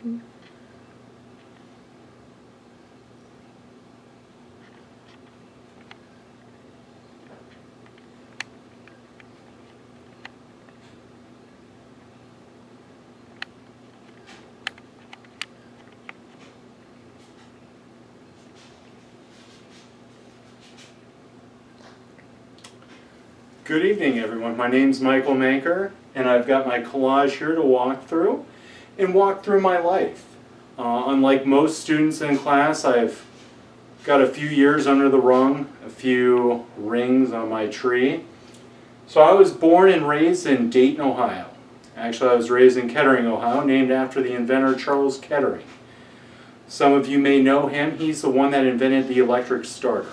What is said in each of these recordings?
Good evening, everyone. My name's Michael Manker, and I've got my collage here to walk through my life. Unlike most students in class, I've got a few years under the rung, a few rings on my tree. So I was born and raised in Dayton, Ohio. Actually, I was raised in Kettering, Ohio, named after the inventor Charles Kettering. Some of you may know him. He's the one that invented the electric starter.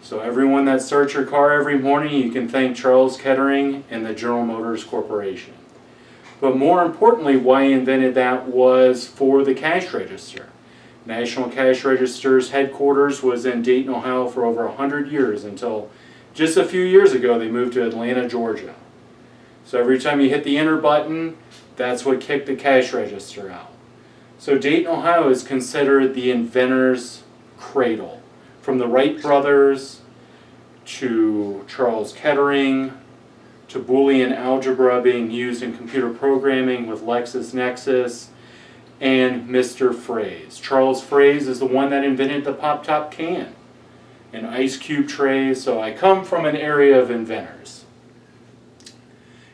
So everyone that starts your car every morning, you can thank Charles Kettering and the General Motors Corporation. But more importantly, why he invented that was for the cash register. National Cash Register's headquarters was in Dayton, Ohio for over 100 years until just a few years ago they moved to Atlanta, Georgia. So every time you hit the enter button, that's what kicked the cash register out. So Dayton, Ohio is considered the inventor's cradle. From the Wright brothers to Charles Kettering to Boolean algebra being used in computer programming with LexisNexis and Mr. Fraze. Charles Fraze is the one that invented the pop-top can and ice cube trays, so I come from an area of inventors.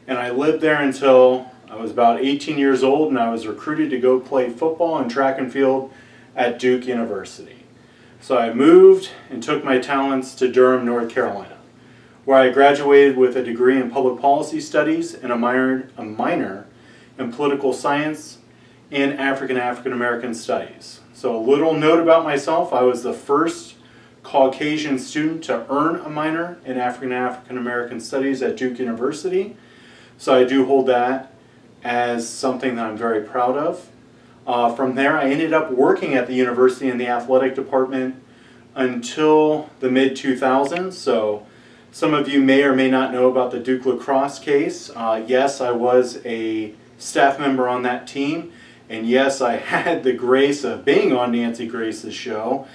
And I lived there until I was about 18 years old, and I was recruited to go play football and track and field at Duke University. So I moved and took my talents to Durham, North Carolina, where I graduated with a degree in public policy studies and a minor in political science and African American studies. So a little note about myself: I was the first Caucasian student to earn a minor in African American studies at Duke University. So I do hold that as something that I'm very proud of. From there, I ended up working at the university in the athletic department until the mid-2000s. So some of you may or may not know about the Duke lacrosse case. Yes, I was a staff member on that team. And yes, I had the grace of being on Nancy Grace's show,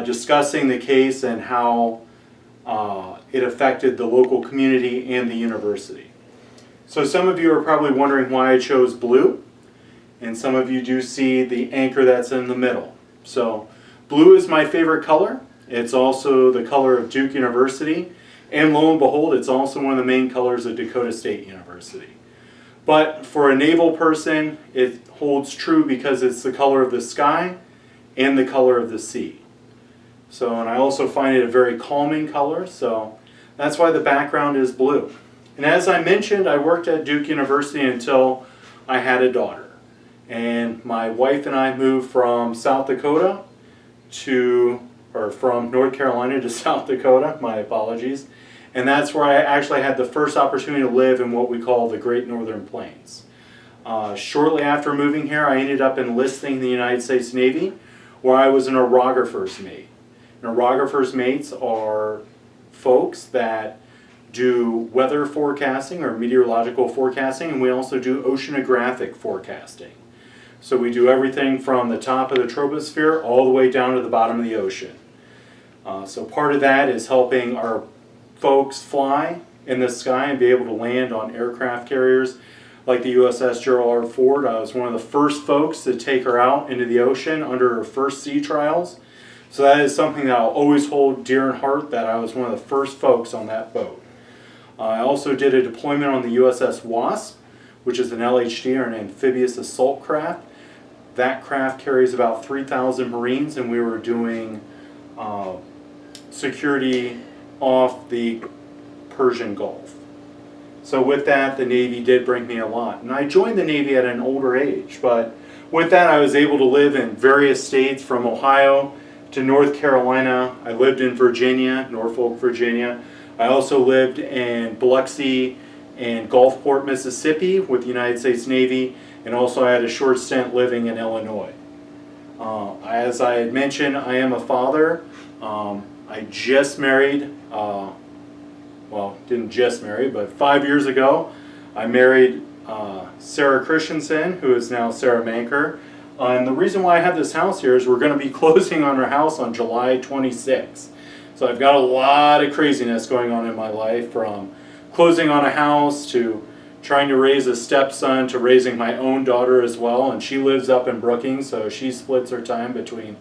discussing the case and how it affected the local community and the university. So some of you are probably wondering why I chose blue. And some of you do see the anchor that's in the middle. So blue is my favorite color. It's also the color of Duke University. And lo and behold, it's also one of the main colors of Dakota State University. But for a naval person, it holds true because it's the color of the sky and the color of the sea. So, and I also find it a very calming color, so that's why the background is blue. And as I mentioned, I worked at Duke University until I had a daughter. And my wife and I moved from South Dakota from North Carolina to South Dakota, my apologies. And that's where I actually had the first opportunity to live in what we call the Great Northern Plains. Shortly after moving here, I ended up enlisting in the United States Navy, where I was an orographer's mate. And orographer's mates are folks that do weather forecasting or meteorological forecasting, and we also do oceanographic forecasting. So we do everything from the top of the troposphere all the way down to the bottom of the ocean. So part of that is helping our folks fly in the sky and be able to land on aircraft carriers like the USS Gerald R. Ford. I was one of the first folks to take her out into the ocean under her first sea trials. So that is something that I'll always hold dear in heart, that I was one of the first folks on that boat. I also did a deployment on the USS Wasp, which is an LHD, or an amphibious assault craft. That craft carries about 3,000 Marines, and we were doing security off the Persian Gulf. So with that, the Navy did bring me a lot. And I joined the Navy at an older age, but with that I was able to live in various states from Ohio to North Carolina. I lived in Virginia, Norfolk, Virginia. I also lived in Biloxi and Gulfport, Mississippi with the United States Navy, and also I had a short stint living in Illinois. As I had mentioned, I am a father. I just married, well, didn't just marry, but 5 years ago, I married Sarah Christensen, who is now Sarah Manker. And the reason why I have this house here is we're going to be closing on our house on July 26th. So I've got a lot of craziness going on in my life, from closing on a house to trying to raise a stepson to raising my own daughter as well. And she lives up in Brookings, so she splits her time between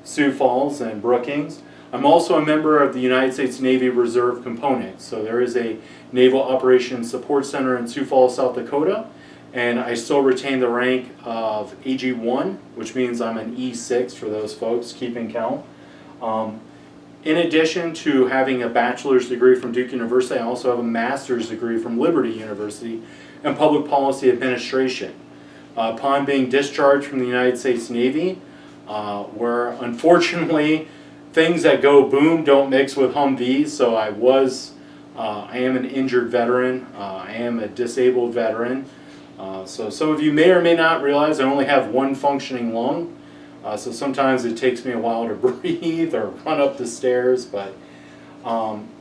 Sioux Falls and Brookings. I'm also a member of the United States Navy Reserve component. So there is a Naval Operations Support Center in Sioux Falls, South Dakota. And I still retain the rank of AG1, which means I'm an E6 for those folks keeping count. In addition to having a bachelor's degree from Duke University, I also have a master's degree from Liberty University in Public Policy Administration. Upon being discharged from the United States Navy, where unfortunately things that go boom don't mix with Humvees, so I am an injured veteran, I am a disabled veteran. So some of you may or may not realize I only have one functioning lung, so sometimes it takes me a while to breathe or run up the stairs, but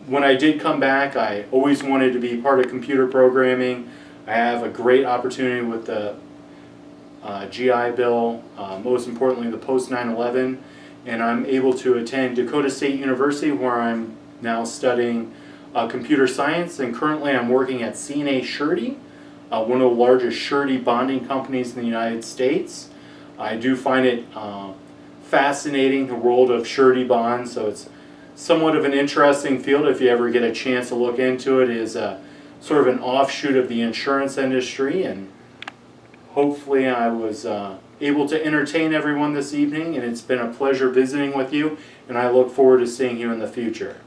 when I did come back, I always wanted to be part of computer programming. I have a great opportunity with the GI Bill, most importantly the post 9/11, and I'm able to attend Dakota State University, where I'm now studying computer science, and currently I'm working at CNA Surety, one of the largest surety bonding companies in the United States. I do find it fascinating, the world of surety bonds, so it's somewhat of an interesting field if you ever get a chance to look into it. It is sort of an offshoot of the insurance industry, and hopefully I was able to entertain everyone this evening, and it's been a pleasure visiting with you, and I look forward to seeing you in the future.